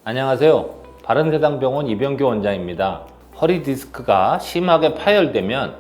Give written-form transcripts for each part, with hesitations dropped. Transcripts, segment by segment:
안녕하세요. 바른세상병원 이병규 원장입니다. 허리 디스크가 심하게 파열되면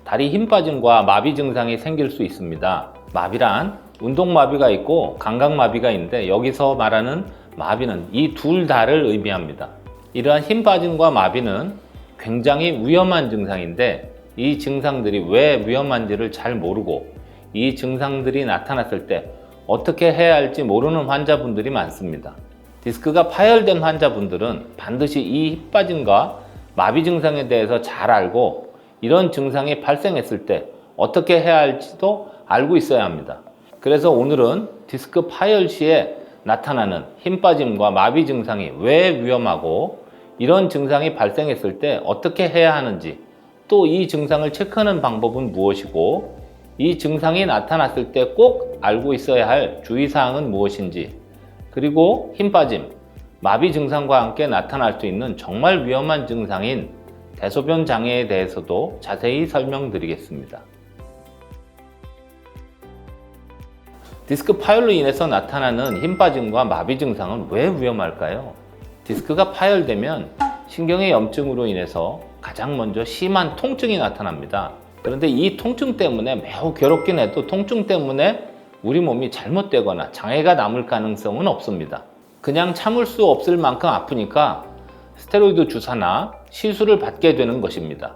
다리 힘 빠짐과 마비 증상이 생길 수 있습니다. 마비란 운동마비가 있고 감각마비가 있는데 여기서 말하는 마비는 이 둘 다를 의미합니다. 이러한 힘 빠짐과 마비는 굉장히 위험한 증상인데 이 증상들이 왜 위험한지를 잘 모르고 이 증상들이 나타났을 때 어떻게 해야 할지 모르는 환자분들이 많습니다. 디스크가 파열된 환자분들은 반드시 이 힘 빠짐과 마비 증상에 대해서 잘 알고 이런 증상이 발생했을 때 어떻게 해야 할지도 알고 있어야 합니다. 그래서 오늘은 디스크 파열 시에 나타나는 힘 빠짐과 마비 증상이 왜 위험하고 이런 증상이 발생했을 때 어떻게 해야 하는지, 또 이 증상을 체크하는 방법은 무엇이고 이 증상이 나타났을 때 꼭 알고 있어야 할 주의사항은 무엇인지, 그리고 힘 빠짐, 마비 증상과 함께 나타날 수 있는 정말 위험한 증상인 대소변 장애에 대해서도 자세히 설명드리겠습니다. 디스크 파열로 인해서 나타나는 힘 빠짐과 마비 증상은 왜 위험할까요? 디스크가 파열되면 신경의 염증으로 인해서 가장 먼저 심한 통증이 나타납니다. 그런데 이 통증 때문에 매우 괴롭긴 해도 통증 때문에 우리 몸이 잘못되거나 장애가 남을 가능성은 없습니다. 그냥 참을 수 없을 만큼 아프니까 스테로이드 주사나 시술을 받게 되는 것입니다.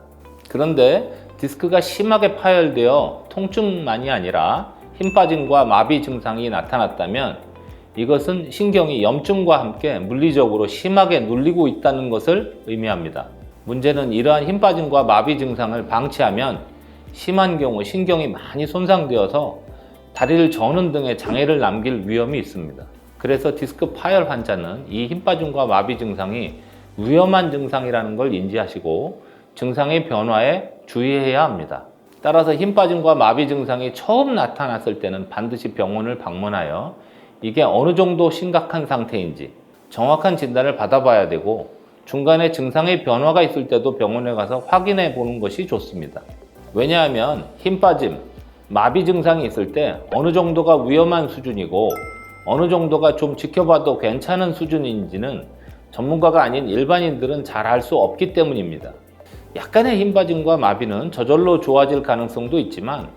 그런데 디스크가 심하게 파열되어 통증만이 아니라 힘 빠짐과 마비 증상이 나타났다면 이것은 신경이 염증과 함께 물리적으로 심하게 눌리고 있다는 것을 의미합니다. 문제는 이러한 힘 빠짐과 마비 증상을 방치하면 심한 경우 신경이 많이 손상되어서 다리를 저는 등의 장애를 남길 위험이 있습니다. 그래서 디스크 파열 환자는 이 힘 빠짐과 마비 증상이 위험한 증상이라는 걸 인지하시고 증상의 변화에 주의해야 합니다. 따라서 힘 빠짐과 마비 증상이 처음 나타났을 때는 반드시 병원을 방문하여 이게 어느 정도 심각한 상태인지 정확한 진단을 받아봐야 되고 중간에 증상의 변화가 있을 때도 병원에 가서 확인해 보는 것이 좋습니다. 왜냐하면 힘 빠짐, 마비 증상이 있을 때 어느 정도가 위험한 수준이고 어느 정도가 좀 지켜봐도 괜찮은 수준인지는 전문가가 아닌 일반인들은 잘 알 수 없기 때문입니다. 약간의 힘 빠짐과 마비는 저절로 좋아질 가능성도 있지만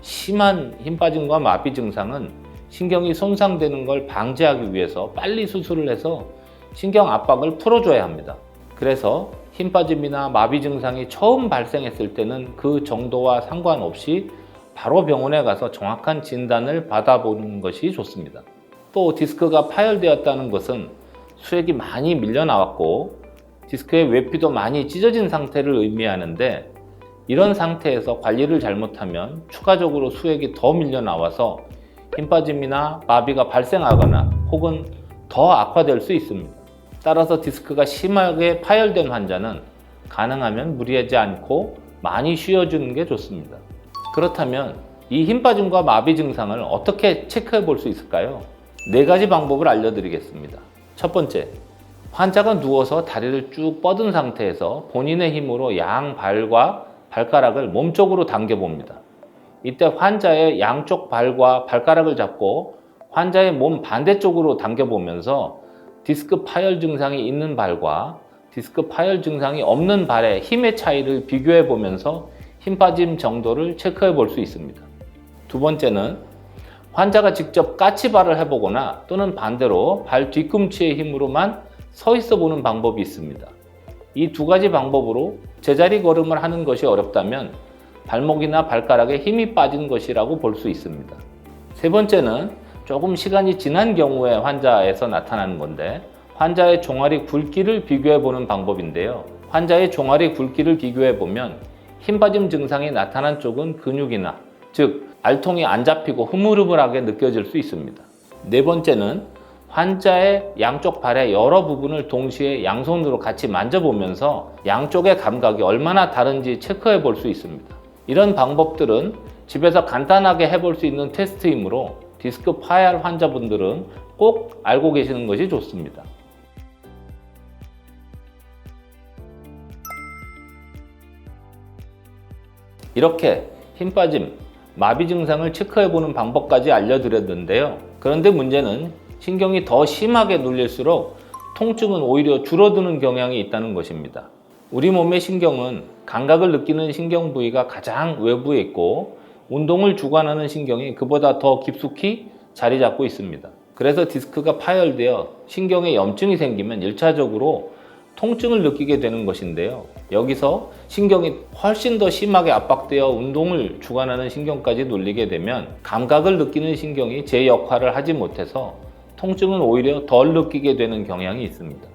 심한 힘 빠짐과 마비 증상은 신경이 손상되는 걸 방지하기 위해서 빨리 수술을 해서 신경 압박을 풀어줘야 합니다. 그래서 힘 빠짐이나 마비 증상이 처음 발생했을 때는 그 정도와 상관없이 바로 병원에 가서 정확한 진단을 받아보는 것이 좋습니다. 또 디스크가 파열되었다는 것은 수액이 많이 밀려 나왔고 디스크의 외피도 많이 찢어진 상태를 의미하는데 이런 상태에서 관리를 잘못하면 추가적으로 수액이 더 밀려 나와서 힘 빠짐이나 마비가 발생하거나 혹은 더 악화될 수 있습니다. 따라서 디스크가 심하게 파열된 환자는 가능하면 무리하지 않고 많이 쉬어주는 게 좋습니다. 그렇다면 이 힘 빠짐과 마비 증상을 어떻게 체크해 볼 수 있을까요? 4가지 방법을 알려드리겠습니다. 첫 번째, 환자가 누워서 다리를 쭉 뻗은 상태에서 본인의 힘으로 양발과 발가락을 몸쪽으로 당겨봅니다. 이때 환자의 양쪽 발과 발가락을 잡고 환자의 몸 반대쪽으로 당겨보면서 디스크 파열 증상이 있는 발과 디스크 파열 증상이 없는 발의 힘의 차이를 비교해 보면서 힘 빠짐 정도를 체크해 볼 수 있습니다. 두 번째는 환자가 직접 까치발을 해보거나 또는 반대로 발 뒤꿈치의 힘으로만 서 있어 보는 방법이 있습니다. 이 2가지 방법으로 제자리 걸음을 하는 것이 어렵다면 발목이나 발가락에 힘이 빠진 것이라고 볼 수 있습니다. 세 번째는 조금 시간이 지난 경우에 환자에서 나타나는 건데 환자의 종아리 굵기를 비교해 보는 방법인데요. 환자의 종아리 굵기를 비교해 보면 힘 빠짐 증상이 나타난 쪽은 근육이나 즉 알통이 안 잡히고 흐물흐물하게 느껴질 수 있습니다. 네 번째는 환자의 양쪽 발의 여러 부분을 동시에 양손으로 같이 만져보면서 양쪽의 감각이 얼마나 다른지 체크해 볼 수 있습니다. 이런 방법들은 집에서 간단하게 해볼 수 있는 테스트이므로 디스크 파열 환자분들은 꼭 알고 계시는 것이 좋습니다. 이렇게 힘 빠짐, 마비 증상을 체크해보는 방법까지 알려드렸는데요. 그런데 문제는 신경이 더 심하게 눌릴수록 통증은 오히려 줄어드는 경향이 있다는 것입니다. 우리 몸의 신경은 감각을 느끼는 신경 부위가 가장 외부에 있고 운동을 주관하는 신경이 그보다 더 깊숙이 자리 잡고 있습니다. 그래서 디스크가 파열되어 신경에 염증이 생기면 1차적으로 통증을 느끼게 되는 것인데요. 여기서 신경이 훨씬 더 심하게 압박되어 운동을 주관하는 신경까지 눌리게 되면 감각을 느끼는 신경이 제 역할을 하지 못해서 통증은 오히려 덜 느끼게 되는 경향이 있습니다.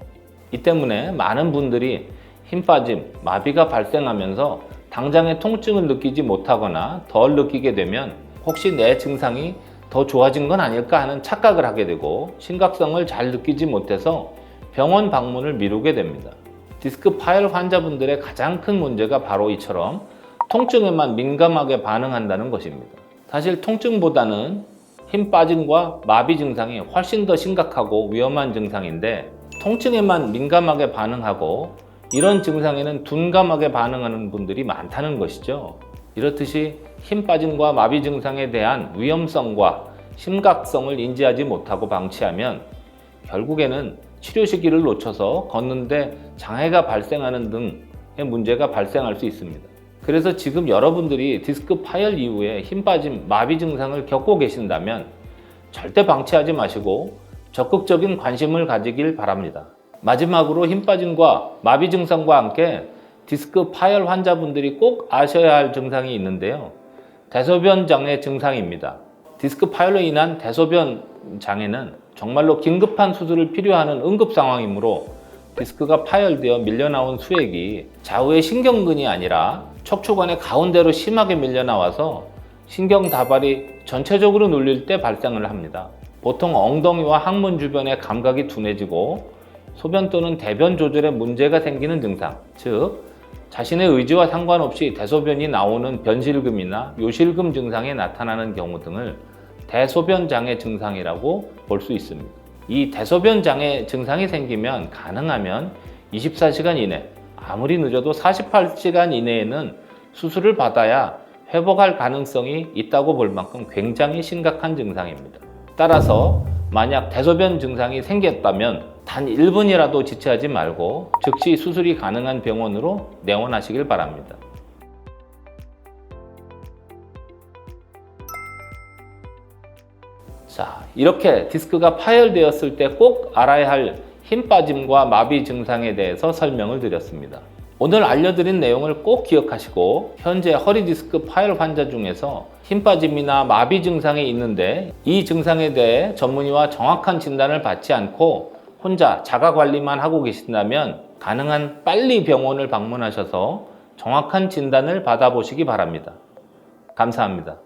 이 때문에 많은 분들이 힘 빠짐, 마비가 발생하면서 당장의 통증을 느끼지 못하거나 덜 느끼게 되면 혹시 내 증상이 더 좋아진 건 아닐까 하는 착각을 하게 되고 심각성을 잘 느끼지 못해서 병원 방문을 미루게 됩니다. 디스크 파열 환자분들의 가장 큰 문제가 바로 이처럼 통증에만 민감하게 반응한다는 것입니다. 사실 통증보다는 힘 빠짐과 마비 증상이 훨씬 더 심각하고 위험한 증상인데 통증에만 민감하게 반응하고 이런 증상에는 둔감하게 반응하는 분들이 많다는 것이죠. 이렇듯이 힘 빠짐과 마비 증상에 대한 위험성과 심각성을 인지하지 못하고 방치하면 결국에는 치료 시기를 놓쳐서 걷는데 장애가 발생하는 등의 문제가 발생할 수 있습니다. 그래서 지금 여러분들이 디스크 파열 이후에 힘 빠짐, 마비 증상을 겪고 계신다면 절대 방치하지 마시고 적극적인 관심을 가지길 바랍니다. 마지막으로 힘 빠짐과 마비 증상과 함께 디스크 파열 환자분들이 꼭 아셔야 할 증상이 있는데요. 대소변 장애 증상입니다. 디스크 파열로 인한 대소변 장애는 정말로 긴급한 수술을 필요하는 응급 상황이므로 디스크가 파열되어 밀려나온 수액이 좌우의 신경근이 아니라 척추관의 가운데로 심하게 밀려나와서 신경 다발이 전체적으로 눌릴 때 발생을 합니다. 보통 엉덩이와 항문 주변의 감각이 둔해지고 소변 또는 대변 조절에 문제가 생기는 증상, 즉 자신의 의지와 상관없이 대소변이 나오는 변실금이나 요실금 증상이 나타나는 경우 등을 대소변 장애 증상이라고 볼 수 있습니다. 이 대소변 장애 증상이 생기면 가능하면 24시간 이내, 아무리 늦어도 48시간 이내에는 수술을 받아야 회복할 가능성이 있다고 볼 만큼 굉장히 심각한 증상입니다. 따라서 만약 대소변 증상이 생겼다면 단 1분이라도 지체하지 말고 즉시 수술이 가능한 병원으로 내원하시길 바랍니다. 자, 이렇게 디스크가 파열되었을 때 꼭 알아야 할 힘 빠짐과 마비 증상에 대해서 설명을 드렸습니다. 오늘 알려드린 내용을 꼭 기억하시고 현재 허리 디스크 파열 환자 중에서 힘 빠짐이나 마비 증상이 있는데 이 증상에 대해 전문의와 정확한 진단을 받지 않고 혼자 자가 관리만 하고 계신다면 가능한 빨리 병원을 방문하셔서 정확한 진단을 받아보시기 바랍니다. 감사합니다.